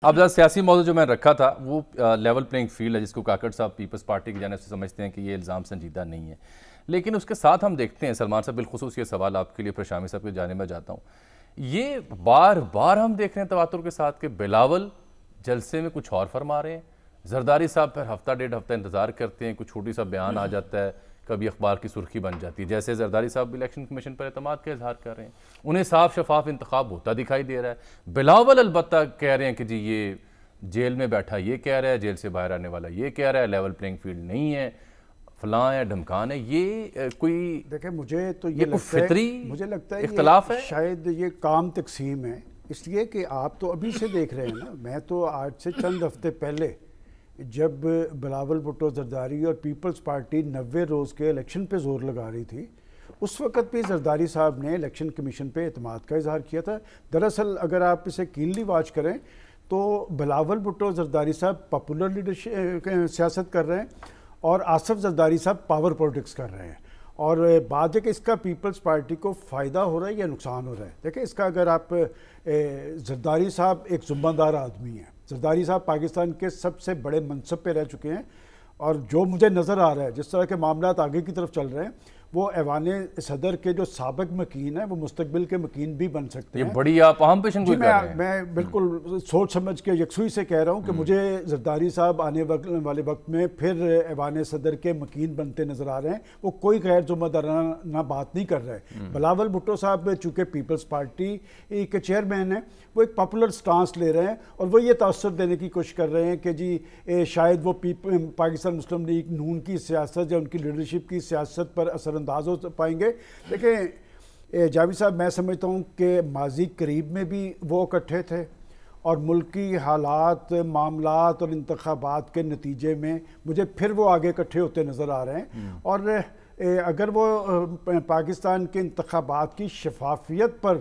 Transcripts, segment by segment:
اب ذرا سیاسی موضوع جو میں نے رکھا تھا وہ لیول پلینگ فیلڈ ہے، جس کو کاکڑ صاحب پیپلز پارٹی کی جانب سے سمجھتے ہیں کہ یہ الزام سنجیدہ نہیں ہے، لیکن اس کے ساتھ ہم دیکھتے ہیں سلمان صاحب بالخصوص یہ سوال آپ کے لیے پرشامی صاحب کی جانب میں جاتا ہوں، یہ بار بار ہم دیکھ رہے ہیں تواتر کے ساتھ کہ بلاول جلسے میں کچھ اور فرما رہے ہیں، زرداری صاحب پھر ہفتہ ڈیڑھ ہفتہ انتظار کرتے ہیں، کچھ چھوٹی سا بیان آ جاتا ہے، کبھی اخبار کی سرخی بن جاتی ہے، جیسے زرداری صاحب الیکشن کمیشن پر اعتماد کا اظہار کر رہے ہیں، انہیں صاف شفاف انتخاب ہوتا دکھائی دے رہا ہے، بلاول البتہ کہہ رہے ہیں کہ جی یہ جیل میں بیٹھا یہ کہہ رہا ہے، جیل سے باہر آنے والا یہ کہہ رہا ہے، لیول پلینگ فیلڈ نہیں ہے، فلاں ہے ڈھمکان ہے، یہ کوئی دیکھیں مجھے تو یہ کوئی فطری مجھے لگتا ہے اختلاف ہے؟ شاید یہ کام تقسیم ہے، اس لیے کہ آپ تو ابھی سے دیکھ رہے ہیں نا، میں تو آج سے چند ہفتے پہلے جب بلاول بھٹو زرداری اور پیپلز پارٹی 90 روز کے الیکشن پہ زور لگا رہی تھی، اس وقت بھی زرداری صاحب نے الیکشن کمیشن پہ اعتماد کا اظہار کیا تھا۔ دراصل اگر آپ اسے کینلی واچ کریں تو بلاول بھٹو زرداری صاحب پاپولر لیڈرشپ سیاست کر رہے ہیں اور آصف زرداری صاحب پاور پولیٹکس کر رہے ہیں، اور بات ہے کہ اس کا پیپلز پارٹی کو فائدہ ہو رہا ہے یا نقصان ہو رہا ہے۔ دیکھیں اس کا اگر آپ زرداری صاحب ایک ذمہ دار آدمی ہیں، زرداری صاحب پاکستان کے سب سے بڑے منصب پہ رہ چکے ہیں، اور جو مجھے نظر آ رہا ہے جس طرح کے معاملات آگے کی طرف چل رہے ہیں وہ ایوان صدر کے جو سابق مکین ہیں وہ مستقبل کے مکین بھی بن سکتے ہیں۔ یہ بڑی آپ اہم پیشن گوئی کر رہے ہیں۔ میں بالکل سوچ سمجھ کے یکسوئی سے کہہ رہا ہوں کہ مجھے زرداری صاحب آنے والے وقت میں پھر ایوان صدر کے مکین بنتے نظر آ رہے ہیں، وہ کوئی غیر ذمہ دارانہ بات نہیں کر رہے۔ بلاول بھٹو صاحب چونکہ پیپلز پارٹی کے چیئرمین ہیں، وہ ایک پاپولر سٹانس لے رہے ہیں اور وہ یہ تاثر دینے کی کوشش کر رہے ہیں کہ جی شاید وہ پاکستان مسلم لیگ نون کی سیاست یا ان کی لیڈرشپ کی سیاست پر اثر انداز ہو پائیں گے۔ دیکھیں جاوید صاحب، میں سمجھتا ہوں کہ ماضی قریب میں بھی وہ اکٹھے تھے اور ملکی حالات، معاملات اور انتخابات کے نتیجے میں مجھے پھر وہ آگے اکٹھے ہوتے نظر آ رہے ہیں، اور اگر وہ پاکستان کے انتخابات کی شفافیت پر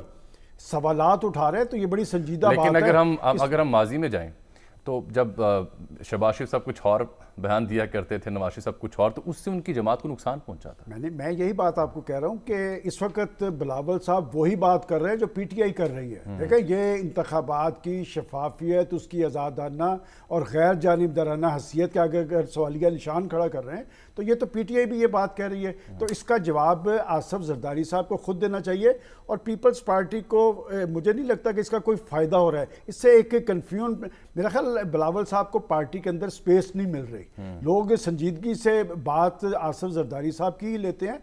سوالات اٹھا رہے ہیں تو یہ بڑی سنجیدہ بات ہے۔ لیکن اگر ہم ماضی میں جائیں تو جب شہباز شریف صاحب کچھ اور بیان دیا کرتے تھے، نواز شریف صاحب کچھ اور، تو اس سے ان کی جماعت کو نقصان پہنچا تھا۔ میں یہی بات آپ کو کہہ رہا ہوں کہ اس وقت بلاول صاحب وہی بات کر رہے ہیں جو پی ٹی آئی کر رہی ہے۔ دیکھیں یہ انتخابات کی شفافیت، اس کی آزادانہ اور غیر جانبدارانہ حیثیت کے آگے اگر سوالیہ نشان کھڑا کر رہے ہیں تو یہ تو پی ٹی آئی بھی یہ بات کہہ رہی ہے، تو اس کا جواب آصف زرداری صاحب کو خود دینا چاہیے، اور پیپلز پارٹی کو مجھے نہیں لگتا کہ اس کا کوئی فائدہ ہو رہا ہے۔ اس سے ایک کنفیوژن، میرا خیال بلاول صاحب کو پارٹی کے اندر سپیس نہیں مل رہی، لوگ سنجیدگی سے بات آصف زرداری صاحب کی ہی لیتے ہیں۔